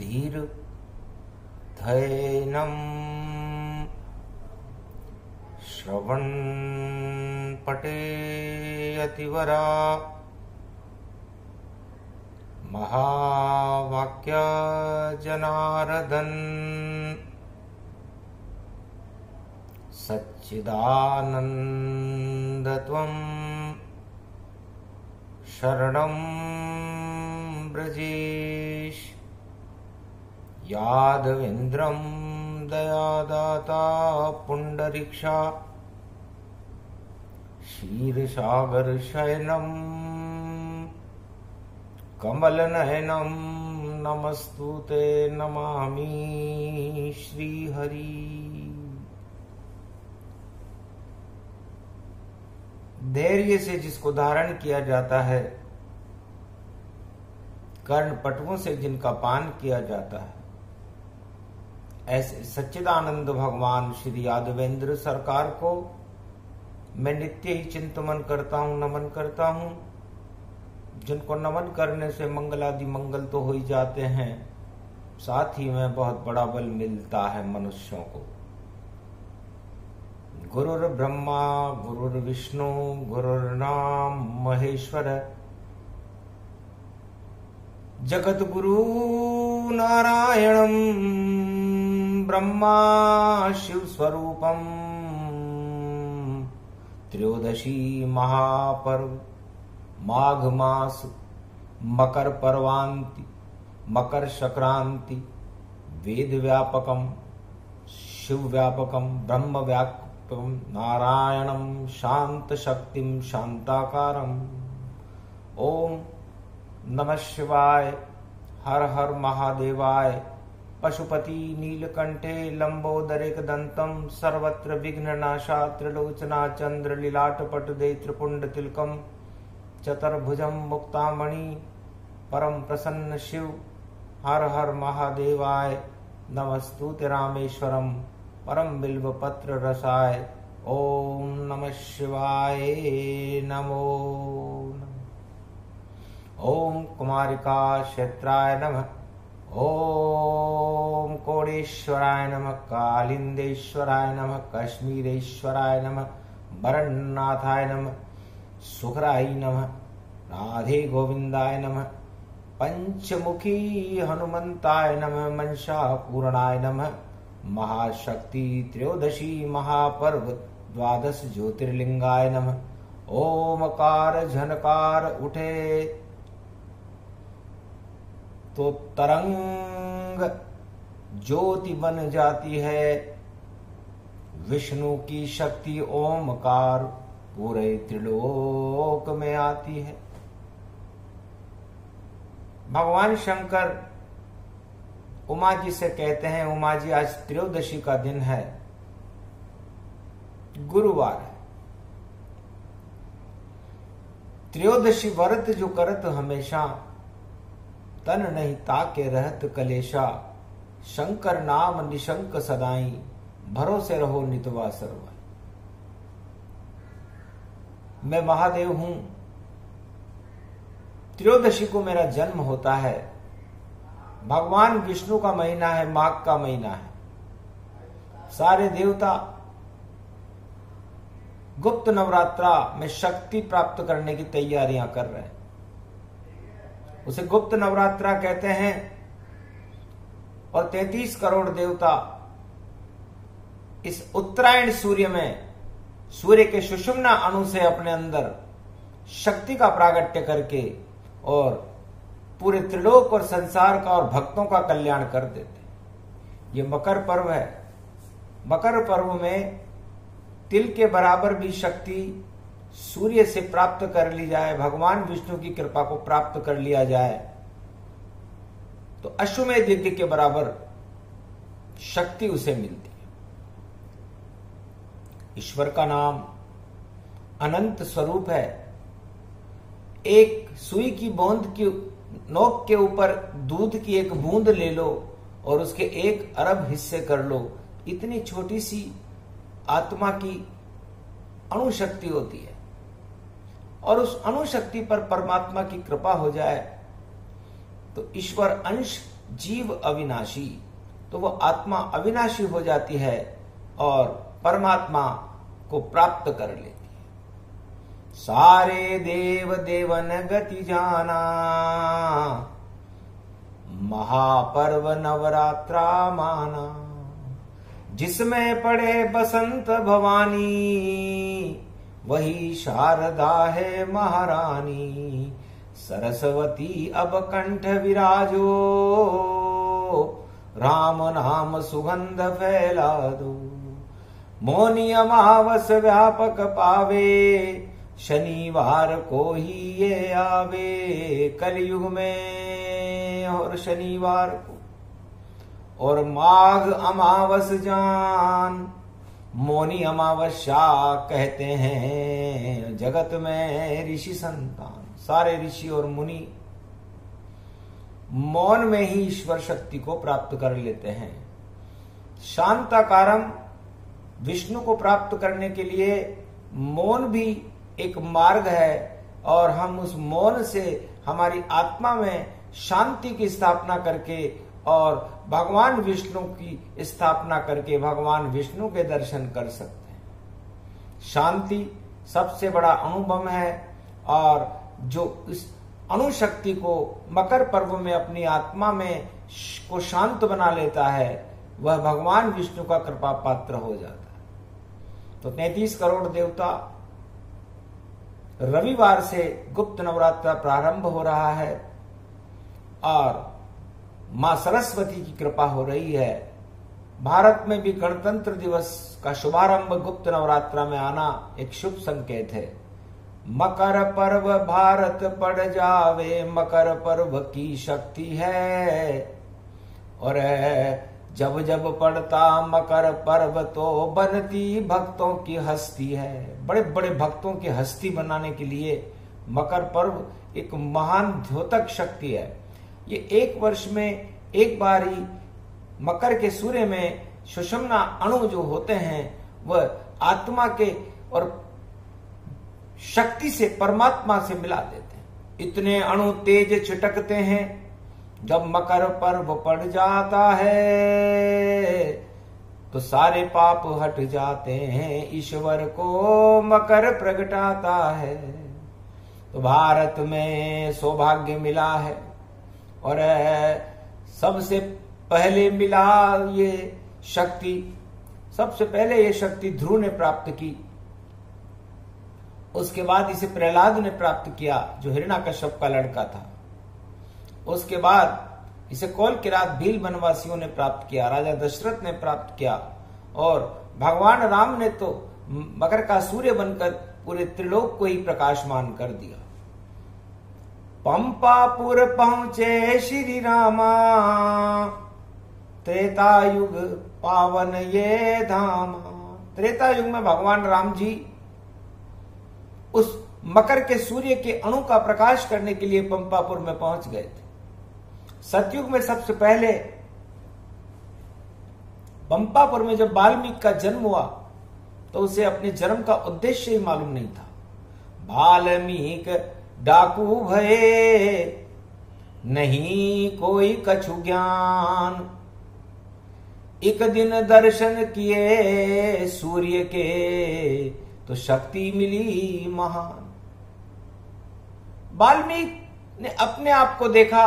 धीर धैनम श्रवण पटे अतिवरा महावाक्य जनार्दन सच्चिदानंदत्वं शरणं ब्रजेश यादवेन्द्रं दयादाता पुंडरीक्षा क्षीरसागर शयनं कमलनयनं नमस्तुते नमामि श्रीहरि। धैर्य से जिसको धारण किया जाता है, कर्ण पटुओं से जिनका पान किया जाता है, ऐसे सच्चिदानंद भगवान श्री यादवेंद्र सरकार को मैं नित्य ही चिंतन करता हूं, नमन करता हूं। जिनको नमन करने से मंगलादि मंगल तो हो ही जाते हैं, साथ ही में बहुत बड़ा बल मिलता है मनुष्यों को। गुरुर् ब्रह्मा गुरुर्विष्णु गुरुर्नाम महेश्वर जगत गुरु नारायणं ब्रह्मा शिव स्वरूपम। त्रयोदशी महापर्व माघ मास मकर पर्वांति मकर संक्रांति वेद व्यापकम शिव व्यापकम ब्रह्म व्यापकम नारायणं शांत शक्तिं शांताकारं। ओम नमः शिवाय। हर हर महादेवाय। पशुपति नीलकंठे लंबोदरेकदंतं सर्वत्र विघ्ननाशा त्रिलोचना चंद्र लीलाटपटुदे त्रिपुंड तिलकम चतुर्भुजं मुक्तामणि परम प्रसन्न शिव। हर हर महादेवाय। नमस्तुते रामेश्वरम परम बिल्व पत्र रसाय। ओम नमः शिवाय नमो नमः। ओम कुमारिका क्षेत्राय नमः। ओम कोडेश्वराय नमः। कालिंदेश्वराय नमः। कश्मीरेश्वराय नमः। बरन्नाथाय नमः। सुखराय नमः। राधे गोविंदाय नमः। पंचमुखी हनुमंताय नमः। मनसा पूर्णाय नमः। महाशक्ति त्रयोदशी महापर्व द्वादश ज्योतिर्लिंगाय नमः। ओमकार झनकार उठे तो तरंग ज्योति बन जाती है। विष्णु की शक्ति ओमकार पूरे त्रिलोक में आती है। भगवान शंकर उमा जी से कहते हैं, उमा जी आज त्रयोदशी का दिन है, गुरुवार है। त्रयोदशी व्रत जो करत हमेशा तन नहीं ताके रहत कलेशा। शंकर नाम निशंक सदाई भरोसे रहो नितवा सर्वाई। मैं महादेव हूं। त्रयोदशी को मेरा जन्म होता है। भगवान विष्णु का महीना है, माघ का महीना है। सारे देवता गुप्त नवरात्रा में शक्ति प्राप्त करने की तैयारियां कर रहे हैं। उसे गुप्त नवरात्रा कहते हैं। और 33 करोड़ देवता इस उत्तरायण सूर्य में सूर्य के सुषुम्ना अणु से अपने अंदर शक्ति का प्रागट्य करके और पूरे त्रिलोक और संसार का और भक्तों का कल्याण कर देते। ये मकर पर्व है। मकर पर्व में तिल के बराबर भी शक्ति सूर्य से प्राप्त कर ली जाए, भगवान विष्णु की कृपा को प्राप्त कर लिया जाए तो अश्वमेध यज्ञ के बराबर शक्ति उसे मिलती है। ईश्वर का नाम अनंत स्वरूप है। एक सुई की बूंद की नोक के ऊपर दूध की एक बूंद ले लो और उसके 1 अरब हिस्से कर लो, इतनी छोटी सी आत्मा की अणुशक्ति होती है। और उस अणुशक्ति पर परमात्मा की कृपा हो जाए तो ईश्वर अंश जीव अविनाशी, तो वो आत्मा अविनाशी हो जाती है और परमात्मा को प्राप्त कर लेती है। सारे देव देवन गति जाना, महापर्व नवरात्रा माना, जिसमें पड़े बसंत भवानी, वही शारदा है महारानी। सरस्वती अब कंठ विराजो, राम नाम सुगंध फैला दो। मौनी अमावस व्यापक पावे, शनिवार को ही ये आवे। कलयुग में और शनिवार को, और माघ अमावस जान, मौनी अमावस्या कहते हैं जगत में ऋषि संतान। सारे ऋषि और मुनि मौन में ही ईश्वर शक्ति को प्राप्त कर लेते हैं। शांताकारम, विष्णु को प्राप्त करने के लिए मौन भी एक मार्ग है, और हम उस मौन से हमारी आत्मा में शांति की स्थापना करके और भगवान विष्णु की स्थापना करके भगवान विष्णु के दर्शन कर सकते हैं। शांति सबसे बड़ा अणुबम है, और जो इस अणुशक्ति को मकर पर्व में अपनी आत्मा में को शांत बना लेता है, वह भगवान विष्णु का कृपा पात्र हो जाता है। तो 33 करोड़ देवता, रविवार से गुप्त नवरात्र प्रारंभ हो रहा है और मां सरस्वती की कृपा हो रही है। भारत में भी गणतंत्र दिवस का शुभारंभ गुप्त नवरात्र में आना एक शुभ संकेत है। मकर पर्व भारत पड़ जावे, मकर पर्व की शक्ति है, और जब जब पड़ता मकर पर्व तो बनती भक्तों की हस्ती है। बड़े बड़े भक्तों की हस्ती बनाने के लिए मकर पर्व एक महान द्योतक शक्ति है। ये एक वर्ष में एक बार ही मकर के सूर्य में सुषुम्ना अणु जो होते हैं, वह आत्मा के और शक्ति से, परमात्मा से मिला देते हैं। इतने अणु तेज छिटकते हैं, जब मकर पर्व पड़ जाता है तो सारे पाप हट जाते हैं, ईश्वर को मकर प्रगटाता है। तो भारत में सौभाग्य मिला है, और सबसे पहले मिला ये शक्ति, सबसे पहले ये शक्ति ध्रुव ने प्राप्त की, उसके बाद इसे प्रहलाद ने प्राप्त किया जो हिरण्याकश्यप का लड़का था। उसके बाद इसे कौल किरात भील वनवासियों ने प्राप्त किया, राजा दशरथ ने प्राप्त किया, और भगवान राम ने तो मकर का सूर्य बनकर पूरे त्रिलोक को ही प्रकाशमान कर दिया। पंपापुर पहुंचे श्री रामा, त्रेता युग पावन ये धामा। त्रेता युग में भगवान राम जी उस मकर के सूर्य के अणु का प्रकाश करने के लिए पंपापुर में पहुंच गए थे। सतयुग में सबसे पहले पंपापुर में जब वाल्मीकि का जन्म हुआ तो उसे अपने जन्म का उद्देश्य ही मालूम नहीं था। वाल्मीकि डाकू भये, नहीं कोई कछु ज्ञान, एक दिन दर्शन किए सूर्य के, तो शक्ति मिली महान। वाल्मीकि ने अपने आप को देखा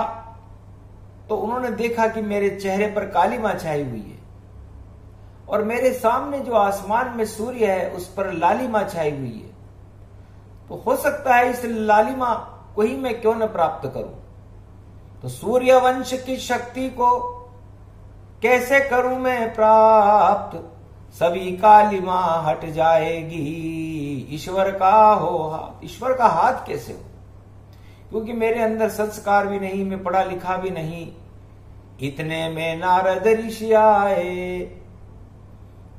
तो उन्होंने देखा कि मेरे चेहरे पर कालीमा छाई हुई है, और मेरे सामने जो आसमान में सूर्य है उस पर लालिमा छाई हुई है। तो हो सकता है इस लालिमा को ही मैं क्यों न प्राप्त करूं। तो सूर्य वंश की शक्ति को कैसे करूं मैं प्राप्त, सभी कालिमा हट जाएगी, ईश्वर का हो हाथ। ईश्वर का हाथ कैसे हो, क्योंकि मेरे अंदर संस्कार भी नहीं, मैं पढ़ा लिखा भी नहीं। इतने में नारद ऋषि आए,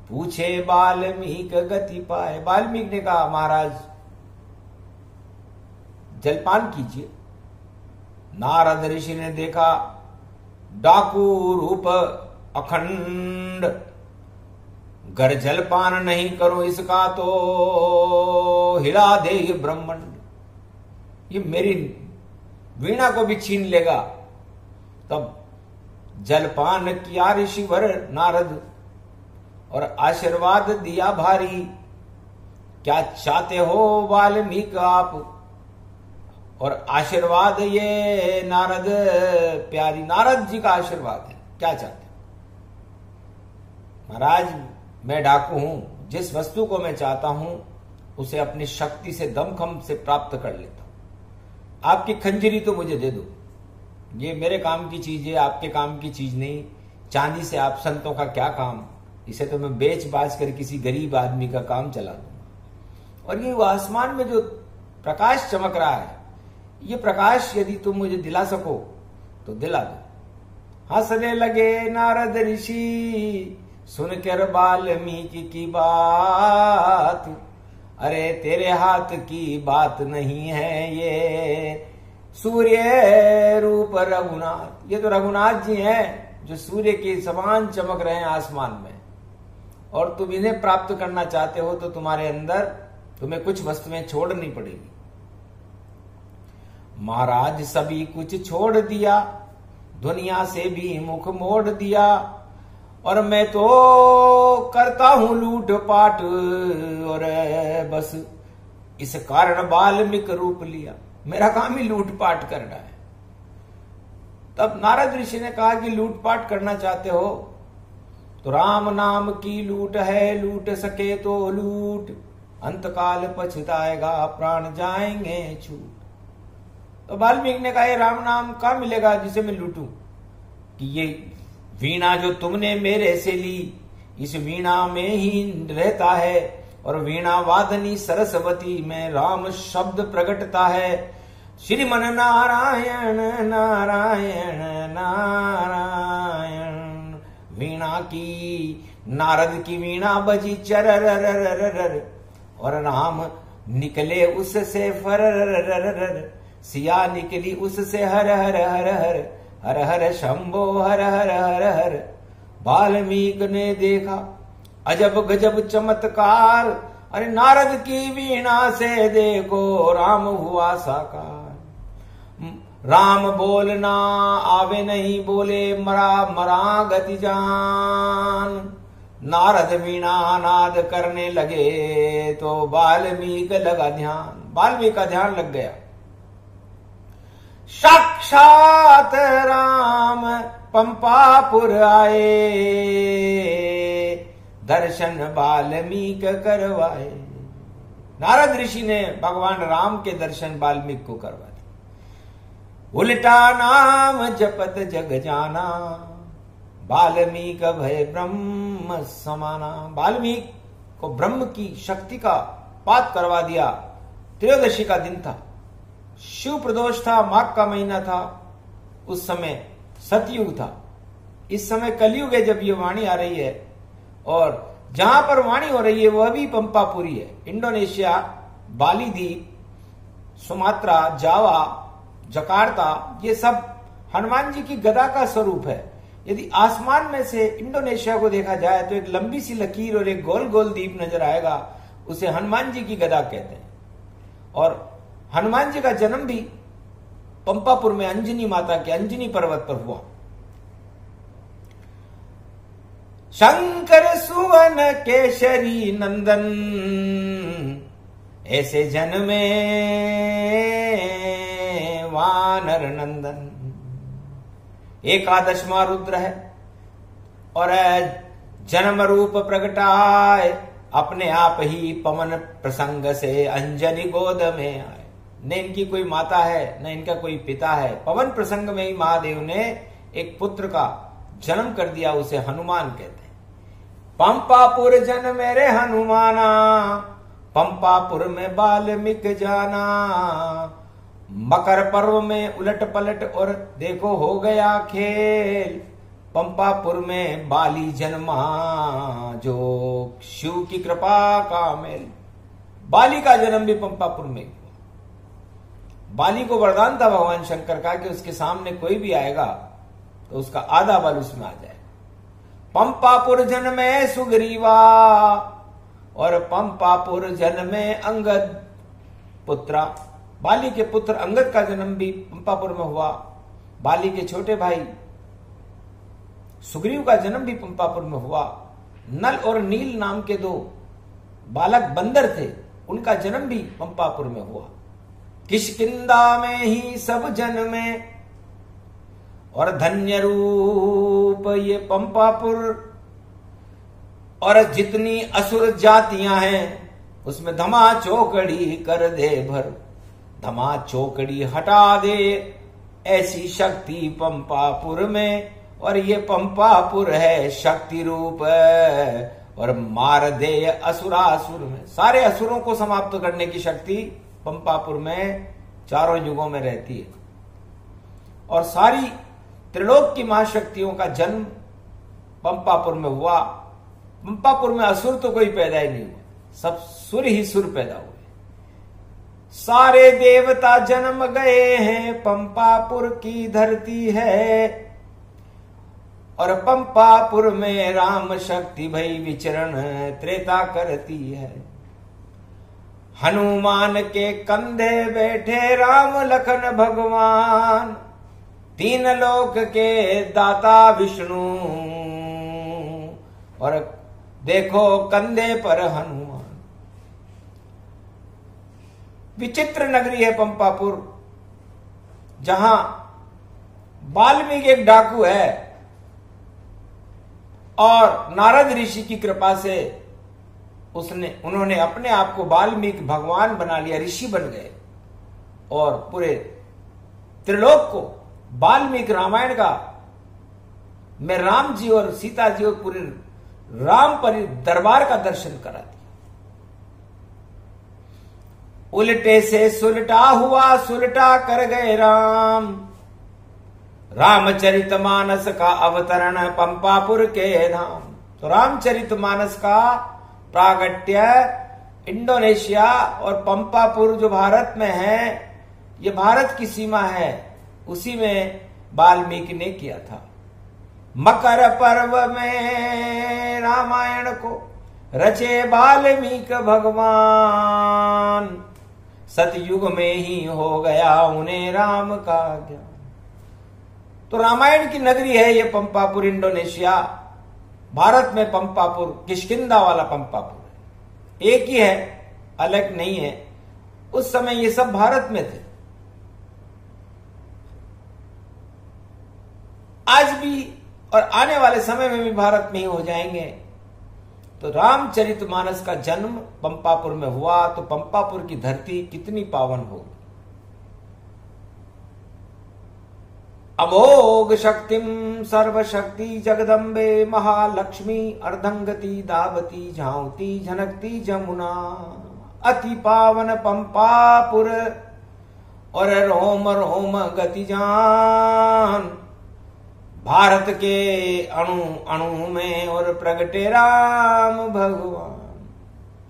पूछे वाल्मीकि गति पाए। वाल्मीकि ने कहा महाराज जलपान कीजिए। नारद ऋषि ने देखा डाकू रूप अखंड, गर जलपान नहीं करो इसका तो हिला दे ब्रह्मांड, ये मेरी वीणा को भी छीन लेगा। तब जलपान किया ऋषिवर नारद और आशीर्वाद दिया भारी। क्या चाहते हो वाल्मीकि आप? और आशीर्वाद ये नारद प्यारी, नारद जी का आशीर्वाद है। क्या चाहते हो? महाराज मैं डाकू हूं, जिस वस्तु को मैं चाहता हूं उसे अपनी शक्ति से दमखम से प्राप्त कर लेता हूं। आपकी खंजरी तो मुझे दे दो, ये मेरे काम की चीज है, आपके काम की चीज नहीं। चांदी से आप संतों का क्या काम, इसे तो मैं बेच बाच कर किसी गरीब आदमी का काम चला दूंगा। और ये आसमान में जो प्रकाश चमक रहा है, ये प्रकाश यदि तुम मुझे दिला सको तो दिला दो। हंसने लगे नारद ऋषि सुनकर वाल्मीकि की बात। अरे तेरे हाथ की बात नहीं है ये, सूर्य रूप रघुनाथ। ये तो रघुनाथ जी हैं जो सूर्य के समान चमक रहे हैं आसमान में, और तुम इन्हें प्राप्त करना चाहते हो तो तुम्हारे अंदर तुम्हें कुछ वस्तुएं छोड़नी पड़ेगी। महाराज सभी कुछ छोड़ दिया, दुनिया से भी मुख मोड़ दिया, और मैं तो करता हूं लूट पाट, और बस इस कारण वाल्मीकि रूप लिया। मेरा काम ही लूटपाट करना है। तब नारद ऋषि ने कहा कि लूटपाट करना चाहते हो तो राम नाम की लूट है, लूट सके तो लूट, अंतकाल पछताएगा प्राण जाएंगे छूट। तो वाल्मीकि ने कहा ये राम नाम कहां मिलेगा जिसे मैं लूटूं? कि ये वीणा जो तुमने मेरे से ली, इस वीणा में ही रहता है, और वीणा वादनी सरस्वती में राम शब्द प्रकटता है। श्रीमन नारायण नारायण नारायण। वीणा की नारद की वीणा बजी चरर, और राम निकले उससे फर, सिया निकली उससे हर हर हर हर हर हर शंभो हर हर हर हर। वाल्मीकि ने देखा अजब गजब चमत्कार, अरे नारद की वीणा से देखो राम हुआ साकार। राम बोलना आवे नहीं, बोले मरा मरा गति जान। नारद वीणा नाद करने लगे तो वाल्मीकि लगा ध्यान, वाल्मीकि का ध्यान लग गया। साक्षात राम पंपापुर आए, दर्शन वाल्मीकि करवाए। नारद ऋषि ने भगवान राम के दर्शन वाल्मीकि को करवा दिए। उल्टा नाम जपत जग जाना, वाल्मीकि भय ब्रह्म समाना। वाल्मीकि को ब्रह्म की शक्ति का पात करवा दिया। त्रयोदशी का दिन था, शिव प्रदोष था, माघ का महीना था। उस समय सतयुग था। इस समय कलयुग है जब ये वाणी आ रही है, और जहां पर वाणी हो रही है वह भी पंपापुरी है। इंडोनेशिया, बाली द्वीप, सुमात्रा, जावा, जकार्ता, ये सब हनुमान जी की गदा का स्वरूप है। यदि आसमान में से इंडोनेशिया को देखा जाए तो एक लंबी सी लकीर और एक गोल गोल द्वीप नजर आएगा, उसे हनुमान जी की गदा कहते हैं। और हनुमान जी का जन्म भी पंपापुर में अंजनी माता के अंजनी पर्वत पर हुआ। शंकर सुवन केशरी नंदन, ऐसे जन्मे वानर नंदन। एकादशमा रुद्र है, और जन्म रूप प्रगटाए, अपने आप ही पवन प्रसंग से अंजनी गोद में आए। न इनकी कोई माता है न इनका कोई पिता है। पवन प्रसंग में ही महादेव ने एक पुत्र का जन्म कर दिया, उसे हनुमान कहते हैं। पंपापुर जन मेरे हनुमाना, पंपापुर में वाल्मीकि जाना। मकर पर्व में उलट पलट और देखो हो गया खेल, पंपापुर में बाली जन्मा जो शिव की कृपा का मेल। बाली का जन्म भी पंपापुर में। बाली को वरदान था भगवान शंकर का कि उसके सामने कोई भी आएगा तो उसका आधा बल उसमें आ जाएगा। पंपापुर जन्मे सुग्रीवा, और पंपापुर जन्मे अंगद पुत्रा। बाली के पुत्र अंगद का जन्म भी पंपापुर में हुआ। बाली के छोटे भाई सुग्रीव का जन्म भी पंपापुर में हुआ। नल और नील नाम के दो बालक बंदर थे, उनका जन्म भी पंपापुर में हुआ। किष्किंधा में ही सब जन्मे और धन्य रूप ये पंपापुर। और जितनी असुर जातियां हैं उसमें धमा चौकड़ी कर दे भर। धमा चौकड़ी हटा दे ऐसी शक्ति पंपापुर में। और ये पंपापुर है शक्ति रूप और मार दे असुरासुर में। सारे असुरों को समाप्त करने की शक्ति पंपापुर में चारों युगों में रहती है। और सारी त्रिलोक की महाशक्तियों का जन्म पंपापुर में हुआ। पंपापुर में असुर तो कोई पैदा ही नहीं हुआ, सब सुर ही सुर पैदा हुए। सारे देवता जन्म गए हैं, पंपापुर की धरती है। और पंपापुर में राम शक्ति भई विचरण त्रेता करती है। हनुमान के कंधे बैठे राम लखन भगवान। तीन लोक के दाता विष्णु और देखो कंधे पर हनुमान। विचित्र नगरी है पंपापुर, जहां वाल्मीकि एक डाकू है और नारद ऋषि की कृपा से उन्होंने अपने आप को वाल्मीकि भगवान बना लिया, ऋषि बन गए और पूरे त्रिलोक को वाल्मीकि रामायण का में राम जी और सीता जी और पूरे राम परि दरबार का दर्शन करा दिया। उल्टे से सुलटा हुआ, सुलटा कर गए राम। रामचरितमानस का अवतरण पंपापुर के धाम। तो रामचरितमानस का प्रागट्य इंडोनेशिया और पंपापुर जो भारत में है, ये भारत की सीमा है, उसी में वाल्मीकि ने किया था। मकर पर्व में रामायण को रचे वाल्मीकि भगवान। सतयुग में ही हो गया उन्हें राम का ज्ञान। तो रामायण की नगरी है ये पंपापुर, इंडोनेशिया। भारत में पंपापुर किष्किंधा वाला पंपापुर है, एक ही है, अलग नहीं है। उस समय ये सब भारत में थे। आज भी और आने वाले समय में भी भारत में ही हो जाएंगे। तो रामचरितमानस का जन्म पंपापुर में हुआ, तो पंपापुर की धरती कितनी पावन होगी। अमोघ शक्तिम सर्वशक्ति जगदम्बे महालक्ष्मी अर्धंगति दावती झांवती झनकती जमुना। अति पावन पंपापुर और रोम रोम गति जान। भारत के अणु अणु में और प्रगटे राम भगवान।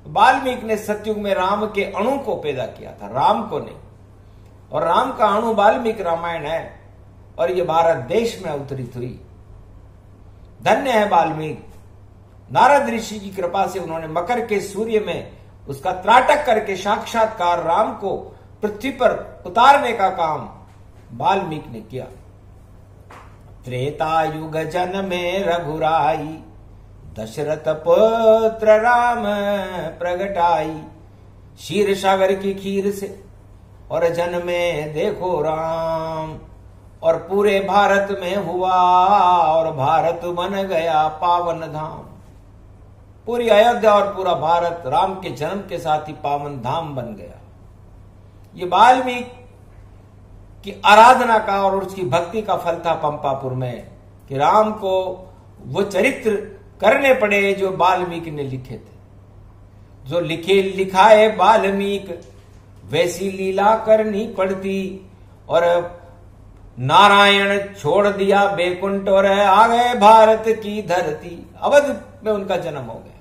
वाल्मीकि ने सतयुग में राम के अणु को पैदा किया था, राम को नहीं। और राम का अणु वाल्मीकि रामायण है और ये भारत देश में अवतरित हुई। धन्य है वाल्मीकि। नारद ऋषि की कृपा से उन्होंने मकर के सूर्य में उसका त्राटक करके साक्षात्कार राम को पृथ्वी पर उतारने का काम वाल्मीकि ने किया। त्रेता युग जन में रघुराई, दशरथ पुत्र राम प्रगटाई। क्षीर सागर की खीर से और जन में देखो राम। और पूरे भारत में हुआ और भारत बन गया पावन धाम। पूरी अयोध्या और पूरा भारत राम के जन्म के साथ ही पावन धाम बन गया। ये वाल्मीकि की आराधना का और उसकी भक्ति का फल था पंपापुर में, कि राम को वो चरित्र करने पड़े जो वाल्मीकि ने लिखे थे। जो लिखाए वाल्मीकि वैसी लीला करनी पड़ती। और नारायण छोड़ दिया बैकुंठ और आ गए भारत की धरती। अवध में उनका जन्म हो गया।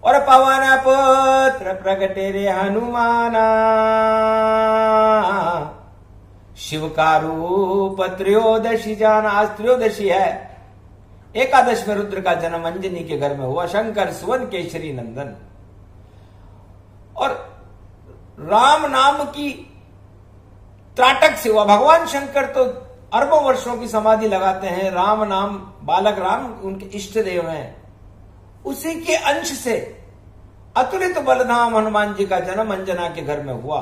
और पवन पुत्र प्रगटे रे हनुमाना। शिव का रूप त्रयोदशी जाना। आज त्रयोदशी है। एकादश में रुद्र का जन्म अंजनी के घर में हुआ। शंकर सुवन केशरी नंदन। और राम नाम की त्राटक से हुआ। भगवान शंकर तो अरबों वर्षों की समाधि लगाते हैं। राम नाम, बालक राम उनके इष्ट देव हैं। उसी के अंश से अतुलित बलधाम हनुमान जी का जन्म अंजना के घर में हुआ।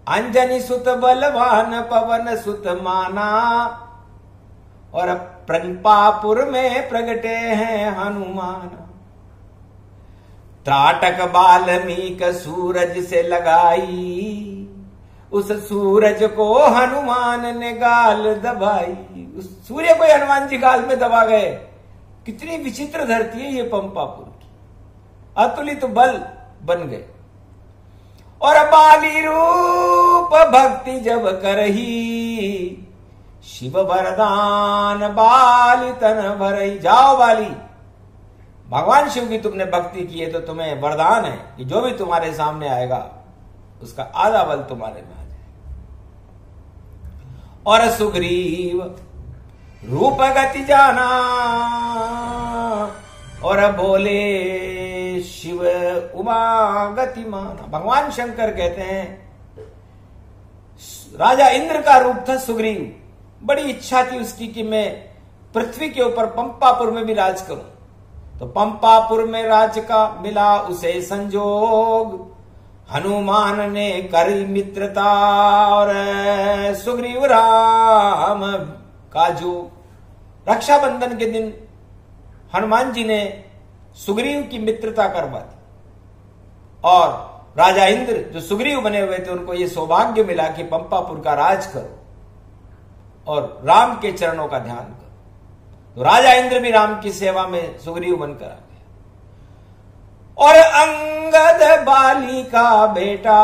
अंजनी सुत बलवान पवन सुत माना, और प्रंपापुर में प्रगटे हैं हनुमान। त्राटक बाल्मीक सूरज से लगाई, उस सूरज को हनुमान ने गाल दबाई। उस सूर्य को हनुमान जी गाल में दबा गए। कितनी विचित्र धरती है ये पंपापुर की। अतुलित बल बन गए। और बाली रूप भक्ति जब करही, शिव वरदान बाली तन भरई। जाओ बाली, भगवान शिव की तुमने भक्ति की है तो तुम्हें वरदान है कि जो भी तुम्हारे सामने आएगा उसका आधा बल तुम्हारे में आ जाए। और सुग्रीव रूप गति जाना, और बोले शिव उमा गति माना। भगवान शंकर कहते हैं राजा इंद्र का रूप था सुग्रीव। बड़ी इच्छा थी उसकी कि मैं पृथ्वी के ऊपर पंपापुर में भी राज करूं। तो पंपापुर में राज का मिला उसे संजोग, हनुमान ने करी मित्रता, और सुग्रीव राम का जो रक्षाबंधन के दिन हनुमान जी ने सुग्रीव की मित्रता करवा दी। और राजा इंद्र जो सुग्रीव बने हुए थे उनको यह सौभाग्य मिला कि पंपापुर का राज करो और राम के चरणों का ध्यान करो। तो राजा इंद्र भी राम की सेवा में सुग्रीव बनकर आ गए। और अंगद बाली का बेटा,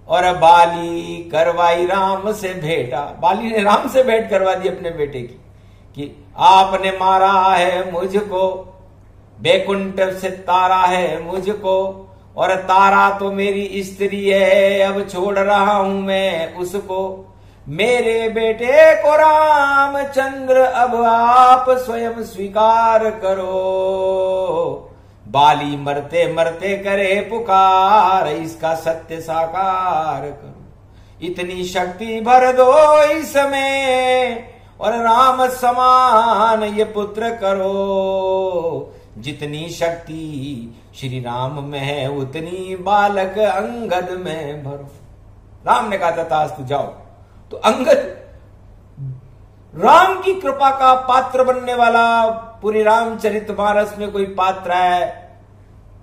और बाली करवाई राम से भेंटा। बाली ने राम से भेंट करवा दी अपने बेटे की कि आपने मारा है मुझको, बैकुंठ से तारा है मुझको, और तारा तो मेरी स्त्री है, अब छोड़ रहा हूं मैं उसको। मेरे बेटे को रामचंद्र अब आप स्वयं स्वीकार करो। बाली मरते मरते करे पुकार, इसका सत्य साकार करो। इतनी शक्ति भर दो इसमें, और राम समान ये पुत्र करो। जितनी शक्ति श्री राम में है उतनी बालक अंगद में भरो। राम ने कहा तथास्तु, जाओ। तो अंगद राम की कृपा का पात्र बनने वाला, पूरी रामचरितमानस में कोई पात्र है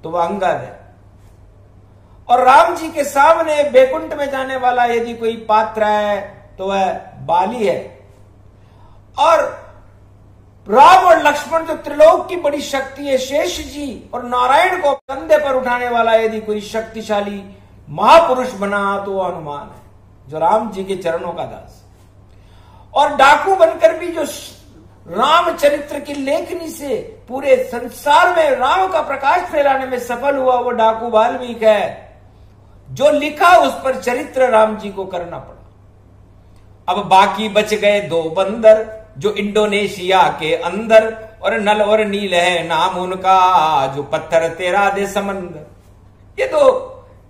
तो वह अंगद है। और राम जी के सामने बैकुंठ में जाने वाला यदि कोई पात्र है तो वह बाली है। और राम और लक्ष्मण जो त्रिलोक की बड़ी शक्ति है, शेष जी और नारायण को कंधे पर उठाने वाला यदि कोई शक्तिशाली महापुरुष बना तो वह हनुमान है, जो राम जी के चरणों का दास। और डाकू बनकर भी जो राम चरित्र की लेखनी से पूरे संसार में राम का प्रकाश फैलाने में सफल हुआ, वो डाकू वाल्मीकि है। जो लिखा उस पर चरित्र राम जी को करना पड़ा। अब बाकी बच गए दो बंदर, जो इंडोनेशिया के अंदर, और नल और नील है नाम उनका, जो पत्थर तेरा दे समंदर। ये दो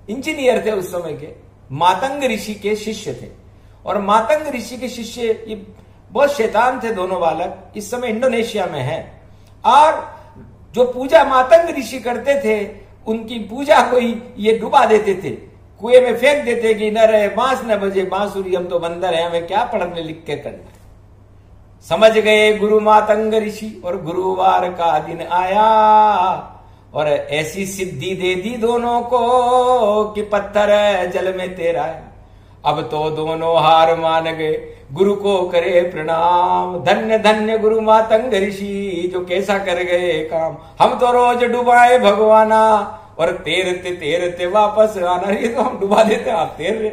इंजीनियर थे उस समय के, मातंग ऋषि के शिष्य थे। और मातंग ऋषि के शिष्य ये बहुत शैतान थे दोनों बालक। इस समय इंडोनेशिया में है। और जो पूजा मातंग ऋषि करते थे, उनकी पूजा को ही ये डुबा देते थे, कुएं में फेंक देते कि न रहे बांस न बजे बांसुरी, हम तो बंदर हैं, हमें क्या पढ़ने लिख के करना है। समझ गए गुरु मातंग ऋषि, और गुरुवार का दिन आया और ऐसी सिद्धि दे दी दोनों को कि पत्थर जल में तैराया। अब तो दोनों हार मान गए, गुरु को करे प्रणाम। धन्य धन्य गुरु मातंग ऋषि, जो कैसा कर गए काम। हम तो रोज डुबाए भगवाना, और तैरते तैरते वापस आना। ये तो हम डुबा देते, आप तैर रहे,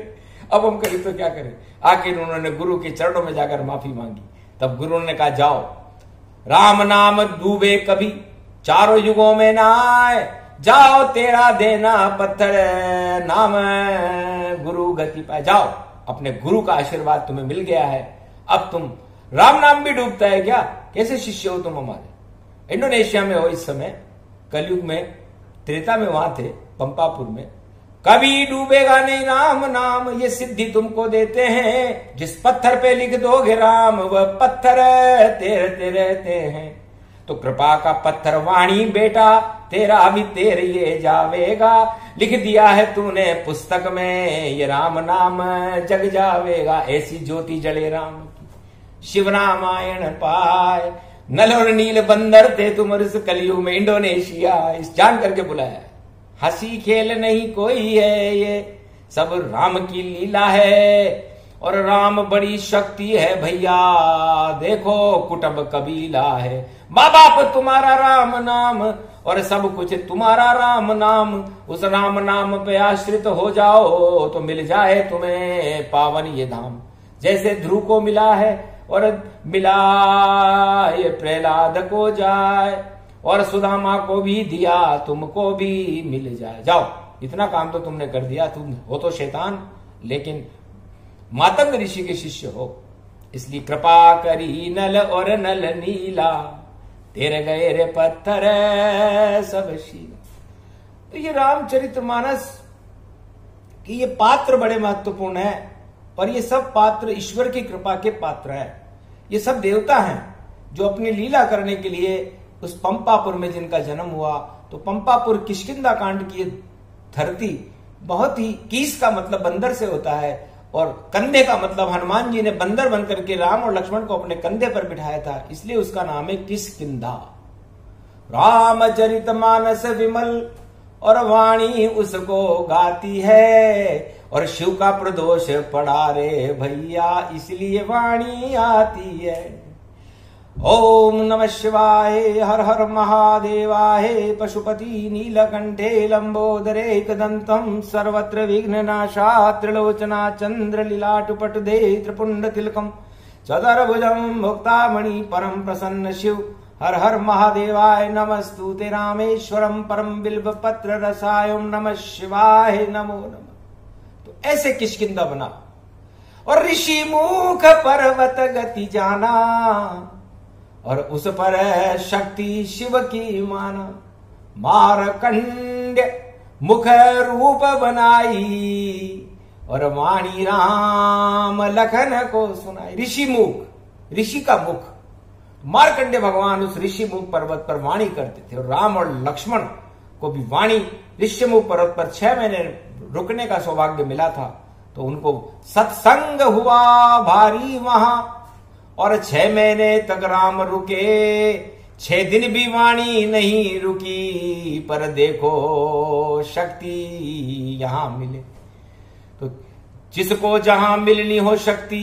अब हम करें तो क्या करें। आखिर उन्होंने गुरु के चरणों में जाकर माफी मांगी। तब गुरु ने कहा, जाओ, राम नाम डूबे कभी, चारों युगों में ना आए। जाओ, तेरा देना पत्थर, नाम गुरु गति पाए। जाओ, अपने गुरु का आशीर्वाद तुम्हें मिल गया है, अब तुम। राम नाम भी डूबता है क्या? कैसे शिष्य हो तुम हमारे? इंडोनेशिया में हो इस समय, कलयुग में, त्रेता में वहां थे पंपापुर में। कभी डूबेगा नहीं राम नाम, ये सिद्धि तुमको देते हैं। जिस पत्थर पे लिख दोगे राम, वह पत्थर तैरते रहते हैं। तो कृपा का पत्थर वाणी बेटा, तेरा भी तैर ये जावेगा। लिख दिया है तूने पुस्तक में, ये राम नाम जग जावेगा। ऐसी ज्योति जले राम की, शिव रामायण पाए। नल और नील बंदर थे तुम इस कलयुग में इंडोनेशिया, इस जान करके बुलाया। हंसी खेल नहीं कोई है, ये सब राम की लीला है। और राम बड़ी शक्ति है भैया, देखो कुटुंब कबीला है। माँ बाप तुम्हारा राम नाम, और सब कुछ तुम्हारा राम नाम। उस राम नाम पे आश्रित हो जाओ, तो मिल जाए तुम्हें पावन ये धाम। जैसे ध्रुव को मिला है और मिला ये प्रहलाद को जाए, और सुदामा को भी दिया, तुमको भी मिल जाए। जाओ, इतना काम तो तुमने कर दिया। तुम हो तो शैतान, लेकिन मातंग ऋषि के शिष्य हो, इसलिए कृपा करी नल और नल नीला, तेरे गए रे पत्थर सब शीला। तो ये रामचरितमानस कि ये पात्र बड़े महत्वपूर्ण है, पर ये सब पात्र ईश्वर की कृपा के पात्र है। ये सब देवता हैं जो अपनी लीला करने के लिए उस पंपापुर में जिनका जन्म हुआ। तो पंपापुर किष्किंधा कांड की धरती बहुत ही, कीस का मतलब बंदर से होता है, और कंधे का मतलब हनुमान जी ने बंदर बनकर के राम और लक्ष्मण को अपने कंधे पर बिठाया था, इसलिए उसका नाम है किष्किंधा। रामचरितमानस विमल और वाणी उसको गाती है, और शिव का प्रदोष पड़ा रे भैया, इसलिए वाणी आती है। ओम नमः शिवाय, हर हर महादेवाय। पशुपति नीलकंठे लंबोदरे एकदंतम, सर्वत्र विघ्ननाशा त्रिलोचना चंद्र लीलाटुपटुदे त्रिपुंड तिलकम, चतुर्भुजं मुक्तामणि परम प्रसन्न शिव। हर हर महादेवाय नमस्तुते रामेश्वरम परम बिल्व पत्र रसाय। ओम नमः शिवाय, नमो नमः। तो ऐसे किष्किंधा बना, और ऋषि मुख पर्वत गति जाना, और उस पर शक्ति शिव की माना। मारकंड मुख रूप बनाई, और वाणी राम लखन को सुनाई। ऋषि मुख, ऋषि का मुख। मारकंडे भगवान उस ऋषि मुख पर्वत पर वाणी करते थे, और राम और लक्ष्मण को भी वाणी ऋषि मुख पर्वत पर 6 महीने रुकने का सौभाग्य मिला था। तो उनको सत्संग हुआ भारी वहां, और 6 महीने तक राम रुके। 6 दिन भी वाणी नहीं रुकी, पर देखो शक्ति यहां मिले। तो जिसको जहां मिलनी हो शक्ति,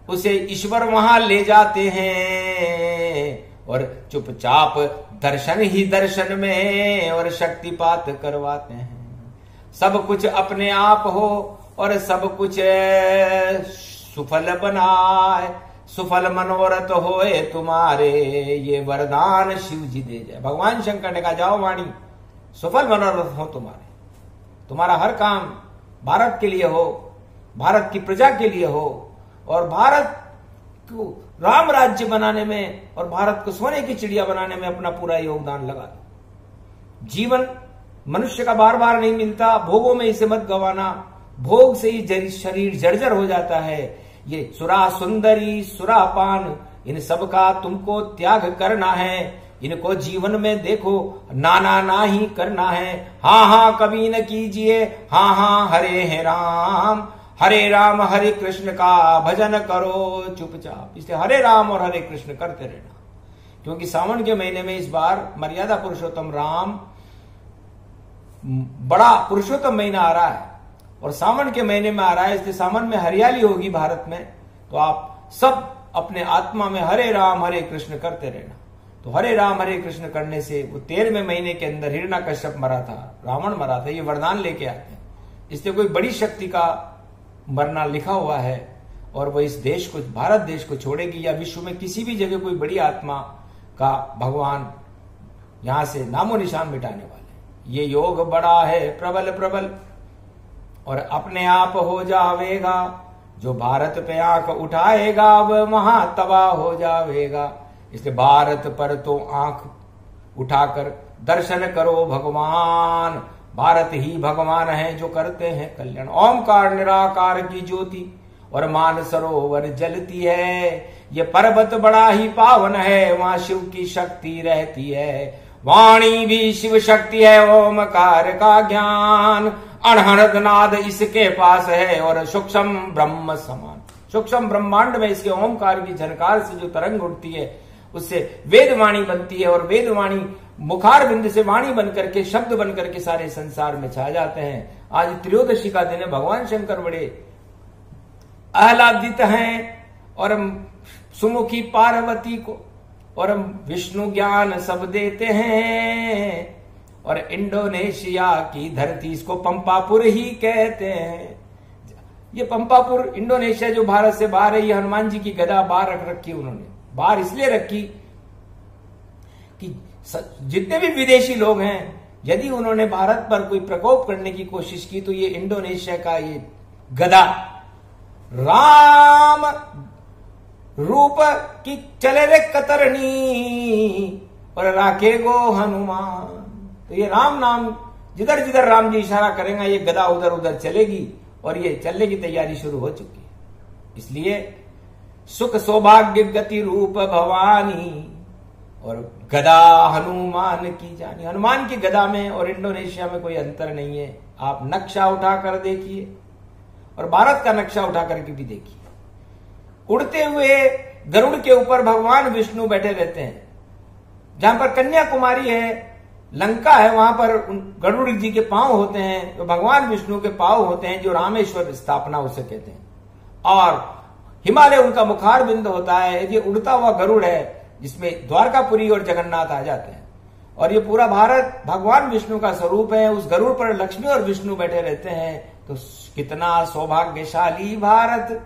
उसे ईश्वर वहां ले जाते हैं, और चुपचाप दर्शन ही दर्शन में और शक्तिपात करवाते हैं। सब कुछ अपने आप हो, और सब कुछ सुफल बनाए। सुफल मनोरथ होए तुम्हारे, ये वरदान शिव जी दे जाए। भगवान शंकर ने कहा, जाओ वाणी, सुफल मनोरथ हो तुम्हारे। तुम्हारा हर काम भारत के लिए हो, भारत की प्रजा के लिए हो, और भारत को राम राज्य बनाने में और भारत को सोने की चिड़िया बनाने में अपना पूरा योगदान लगा दो। जीवन मनुष्य का बार बार नहीं मिलता, भोगों में इसे मत गवाना। भोग से ही शरीर जर्जर हो जाता है। ये सुरा सुंदरी सुरापान, इन सब का तुमको त्याग करना है। इनको जीवन में देखो नाना ना ही करना है। हाँ हाँ कभी न कीजिए, हाँ हाँ हरे है राम, हरे राम हरे कृष्ण का भजन करो चुपचाप। इसलिए हरे राम और हरे कृष्ण करते रहना, क्योंकि सावन के महीने में इस बार मर्यादा पुरुषोत्तम राम बड़ा पुरुषोत्तम महीना आ रहा है, और सावन के महीने में आ रहा है। इसलिए सावन में हरियाली होगी भारत में, तो आप सब अपने आत्मा में हरे राम हरे कृष्ण करते रहना। तो हरे राम हरे कृष्ण करने से वो 13वें महीने के अंदर हिरण्यकश्यप मरा था, रावण मरा था, ये वरदान लेके आते हैं। इसलिए कोई बड़ी शक्ति का मरना लिखा हुआ है, और वो इस देश को, भारत देश को छोड़ेगी, या विश्व में किसी भी जगह कोई बड़ी आत्मा का भगवान यहां से नामो निशान मिटाने वाले। ये योग बड़ा है प्रबल प्रबल, और अपने आप हो जावेगा। जो भारत पे आंख उठाएगा वह वहां तबाह हो जावेगा। इसलिए भारत पर तो आंख उठाकर दर्शन करो भगवान, भारत ही भगवान है जो करते हैं कल्याण। ओमकार निराकार की ज्योति और मान सरोवर जलती है, ये पर्वत बड़ा ही पावन है, वहां शिव की शक्ति रहती है। वाणी भी शिव शक्ति है, ओमकार का ज्ञान, अनहद नाद इसके पास है और सूक्ष्म ब्रह्म समान। सूक्ष्म ब्रह्मांड में इसके ओमकार की झनकार से जो तरंग उठती है उससे वेदवाणी बनती है, और वेदवाणी मुखार बिंद से वाणी बनकर के शब्द बनकर के सारे संसार में छा जाते हैं। आज त्रयोदशी का दिन है, भगवान शंकर बड़े आह्लादित हैं और सुमुखी पार्वती को और विष्णु ज्ञान सब देते हैं। और इंडोनेशिया की धरती, इसको पंपापुर ही कहते हैं। ये पंपापुर इंडोनेशिया जो भारत से बाहर है, ये हनुमान जी की गदा बाहर रख रखी उन्होंने। बाहर इसलिए रखी कि जितने भी विदेशी लोग हैं, यदि उन्होंने भारत पर कोई प्रकोप करने की कोशिश की तो ये इंडोनेशिया का ये गदा राम रूप की चले रे कतरनी और राखे गो हनुमान। तो ये राम नाम जिधर जिधर राम जी इशारा करेंगे ये गदा उधर उधर चलेगी, और ये चलने की तैयारी शुरू हो चुकी है। इसलिए सुख सौभाग्य गति रूप भवानी और गदा हनुमान की जानी। हनुमान की गदा में और इंडोनेशिया में कोई अंतर नहीं है। आप नक्शा उठाकर देखिए और भारत का नक्शा उठा करके भी देखिए। उड़ते हुए गरुड़ के ऊपर भगवान विष्णु बैठे रहते हैं। जहां पर कन्याकुमारी है, लंका है, वहां पर गरुड़ जी के पांव होते हैं, तो भगवान विष्णु के पांव होते हैं, जो रामेश्वर स्थापना उसे कहते हैं। और हिमालय उनका मुखार बिंद होता है। ये उड़ता हुआ गरुड़ है जिसमें द्वारकापुरी और जगन्नाथ आ जाते हैं। और ये पूरा भारत भगवान विष्णु का स्वरूप है। उस गरुड़ पर लक्ष्मी और विष्णु बैठे रहते हैं। तो कितना सौभाग्यशाली भारत।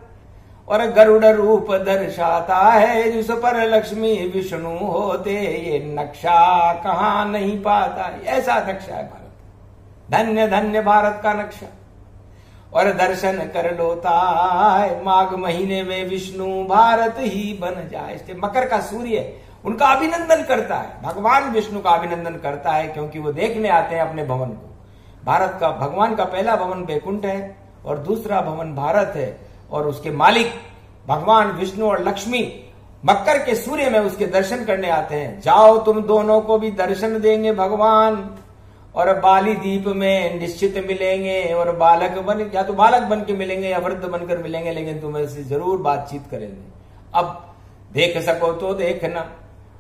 और गरुड़ रूप दर्शाता है जिस पर लक्ष्मी विष्णु होते, ये नक्शा कहां नहीं पाता। ऐसा नक्शा है भारत। धन्य धन्य भारत का नक्शा। और दर्शन कर लोता है माघ महीने में विष्णु भारत ही बन जाए। इसलिए मकर का सूर्य उनका अभिनंदन करता है, भगवान विष्णु का अभिनंदन करता है, क्योंकि वो देखने आते हैं अपने भवन को। भारत का भगवान का पहला भवन बैकुंठ है और दूसरा भवन भारत है, और उसके मालिक भगवान विष्णु और लक्ष्मी मकर के सूर्य में उसके दर्शन करने आते हैं। जाओ तुम दोनों को भी दर्शन देंगे भगवान, और बाली द्वीप में निश्चित मिलेंगे, और बालक बन या तो बालक बन के मिलेंगे या वृद्ध बनकर मिलेंगे, लेकिन तुम्हें से जरूर बातचीत करेंगे। अब देख सको तो देखना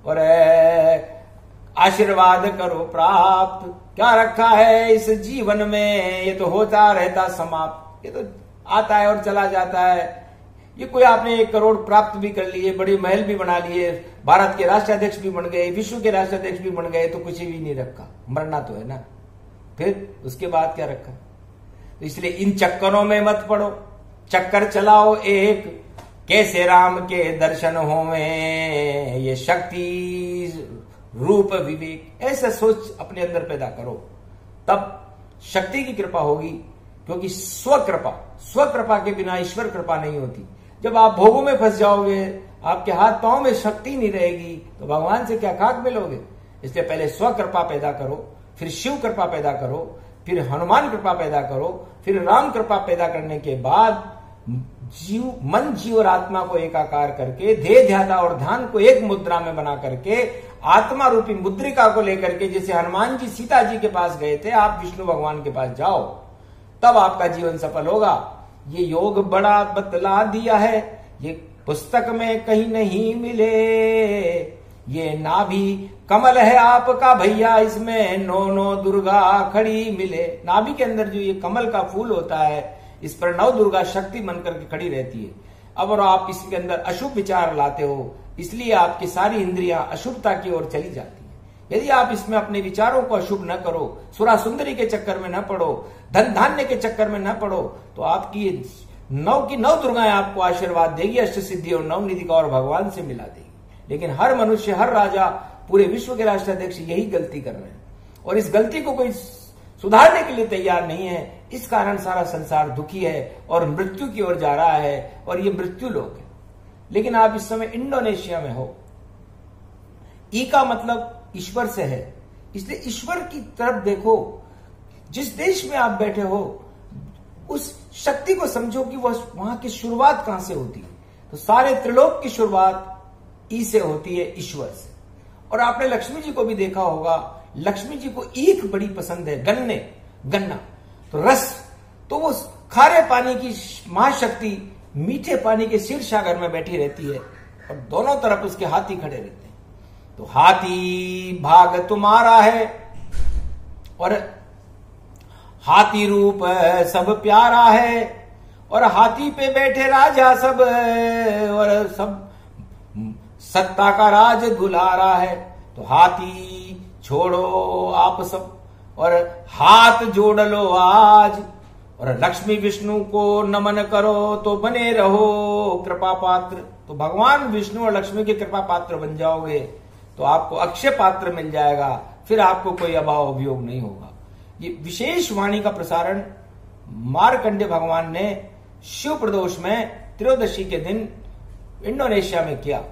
और आशीर्वाद करो प्राप्त। क्या रखा है इस जीवन में, ये तो होता रहता समाप्त। ये तो आता है और चला जाता है। ये कोई आपने 1 करोड़ प्राप्त भी कर लिए, बड़े महल भी बना लिए, भारत के राष्ट्राध्यक्ष भी बन गए, विश्व के राष्ट्राध्यक्ष भी बन गए, तो कुछ भी नहीं रखा। मरना तो है ना, फिर उसके बाद क्या रखा। तो इसलिए इन चक्करों में मत पड़ो, चक्कर चलाओ एक, कैसे राम के दर्शन होवे, ये शक्ति रूप विवेक। ऐसा सोच अपने अंदर पैदा करो, तब शक्ति की कृपा होगी। क्योंकि स्वकृपा के बिना ईश्वर कृपा नहीं होती। जब आप भोगों में फंस जाओगे, आपके हाथ पांव में शक्ति नहीं रहेगी, तो भगवान से क्या खाक मिलोगे। इसलिए पहले स्वकृपा पैदा करो, फिर शिव कृपा पैदा करो, फिर हनुमान कृपा पैदा करो, फिर राम कृपा पैदा करने के बाद मन जीव और आत्मा को एकाकार करके, ध्येय ध्याता और ध्यान को एक मुद्रा में बना करके, आत्मा रूपी मुद्रिका को लेकर के, जैसे हनुमान जी सीता जी के पास गए थे, आप विष्णु भगवान के पास जाओ, तब आपका जीवन सफल होगा। ये योग बड़ा बतला दिया है, ये पुस्तक में कहीं नहीं मिले। ये नाभि कमल है आपका भैया, इसमें 9 दुर्गा खड़ी मिले। नाभि के अंदर जो ये कमल का फूल होता है, इस पर 9 दुर्गा शक्ति बनकर के खड़ी रहती है। अब और आप इसके अंदर अशुभ विचार लाते हो, इसलिए आपकी सारी इंद्रियां अशुभता की ओर चली जाती है। यदि आप इसमें अपने विचारों को अशुभ न करो, सुरा सुंदरी के चक्कर में न पड़ो, धन धान्य के चक्कर में न पड़ो, तो आपकी 9 की 9 दुर्गाएं आपको आशीर्वाद देगी, अष्ट सिद्धि और 9 निधि का, और भगवान से मिला देगी। लेकिन हर मनुष्य, हर राजा, पूरे विश्व के राष्ट्राध्यक्ष यही गलती कर रहे हैं, और इस गलती को कोई सुधारने के लिए तैयार नहीं है। इस कारण सारा संसार दुखी है और मृत्यु की ओर जा रहा है, और ये मृत्यु लोक है। लेकिन आप इस समय इंडोनेशिया में हो। ई का मतलब ईश्वर से है, इसलिए ईश्वर की तरफ देखो। जिस देश में आप बैठे हो उस शक्ति को समझो कि वह वहां की शुरुआत कहां से होती है। तो सारे त्रिलोक की शुरुआत ई से होती है, ईश्वर से। और आपने लक्ष्मी जी को भी देखा होगा, लक्ष्मी जी को ईख बड़ी पसंद है, गन्ना। तो रस, तो वो खारे पानी की महाशक्ति मीठे पानी के क्षीर सागर में बैठी रहती है और दोनों तरफ उसके हाथी खड़े रहते हैं। तो हाथी भाग तुम्हारा है और हाथी रूप सब प्यारा है और हाथी पे बैठे राजा सब और सब सत्ता का राज दुलारा है। तो हाथी छोड़ो आप सब और हाथ जोड़ लो आज और लक्ष्मी विष्णु को नमन करो तो बने रहो कृपा पात्र। तो भगवान विष्णु और लक्ष्मी के कृपा पात्र बन जाओगे तो आपको अक्षय पात्र मिल जाएगा, फिर आपको कोई अभाव अभियोग नहीं होगा। ये विशेष वाणी का प्रसारण मार्कंडेय भगवान ने शिव प्रदोष में त्रयोदशी के दिन इंडोनेशिया में किया।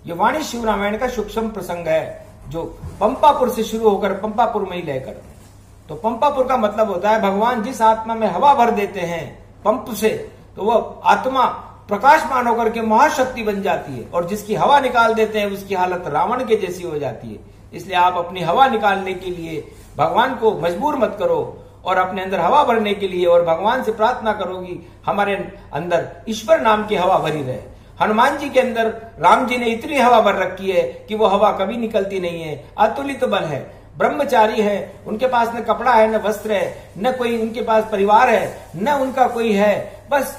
ये वाणी शिव रामायण का सूक्ष्म प्रसंग है जो पंपापुर से शुरू होकर पंपापुर में ही लेकर। तो पंपापुर का मतलब होता है भगवान जिस आत्मा में हवा भर देते हैं पंप से, तो वह आत्मा प्रकाशमान होकर के महाशक्ति बन जाती है और जिसकी हवा निकाल देते हैं उसकी हालत रावण के जैसी हो जाती है। इसलिए आप अपनी हवा निकालने के लिए भगवान को मजबूर मत करो और अपने अंदर हवा भरने के लिए और भगवान से प्रार्थना करोगी हमारे अंदर ईश्वर नाम की हवा भरी रहे। हनुमान जी के अंदर राम जी ने इतनी हवा भर रखी है कि वो हवा कभी निकलती नहीं है, अतुलित बल है, ब्रह्मचारी है, उनके पास न कपड़ा है, न वस्त्र है, न कोई उनके पास परिवार है, न उनका कोई है, बस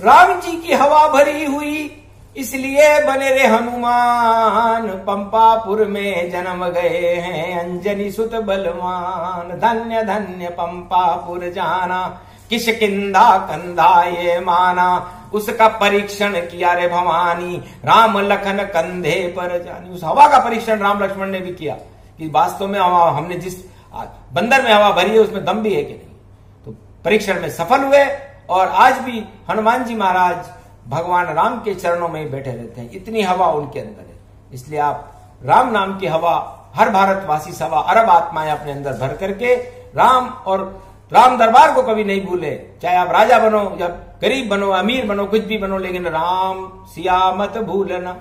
राम जी की हवा भरी हुई। इसलिए बने रे हनुमान पंपापुर में जन्म गए हैं अंजनी सुत बलवान। धन्य धन्य पंपापुर जाना किष्किंधा कंधा ये माना, उसका परीक्षण किया रे भवानी राम लखन कंधे पर जानी। उस हवा का परीक्षण राम लक्ष्मण ने भी किया कि वास्तव में हवा हमने जिस बंदर में हवा भरी है उसमें दम भी है कि नहीं। तो परीक्षण में सफल हुए और आज भी हनुमान जी महाराज भगवान राम के चरणों में ही बैठे रहते हैं, इतनी हवा उनके अंदर है। इसलिए आप राम नाम की हवा हर भारतवासी सवा अरब आत्माएं अपने अंदर भर करके राम और राम दरबार को कभी नहीं भूले। चाहे आप राजा बनो या गरीब बनो, अमीर बनो, कुछ भी बनो, लेकिन राम सिया मत भूलना।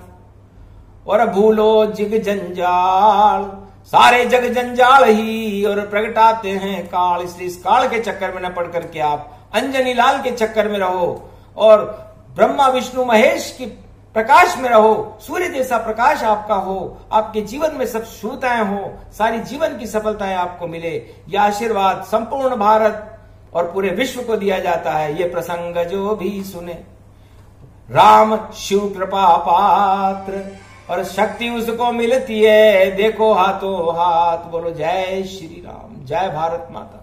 और भूलो जिग जंजाल, सारे जग जंजाल ही और प्रगटाते हैं काल। इसलिए इस काल के चक्कर में न पड़ करके आप अंजनी लाल के चक्कर में रहो और ब्रह्मा विष्णु महेश के प्रकाश में रहो। सूर्य जैसा प्रकाश आपका हो, आपके जीवन में सब शुद्धताएं हो, सारी जीवन की सफलताएं आपको मिले। यह आशीर्वाद संपूर्ण भारत और पूरे विश्व को दिया जाता है। ये प्रसंग जो भी सुने राम शिव कृपा पात्र और शक्ति उसको मिलती है देखो हाथों हाथ। बोलो जय श्री राम, जय भारत माता।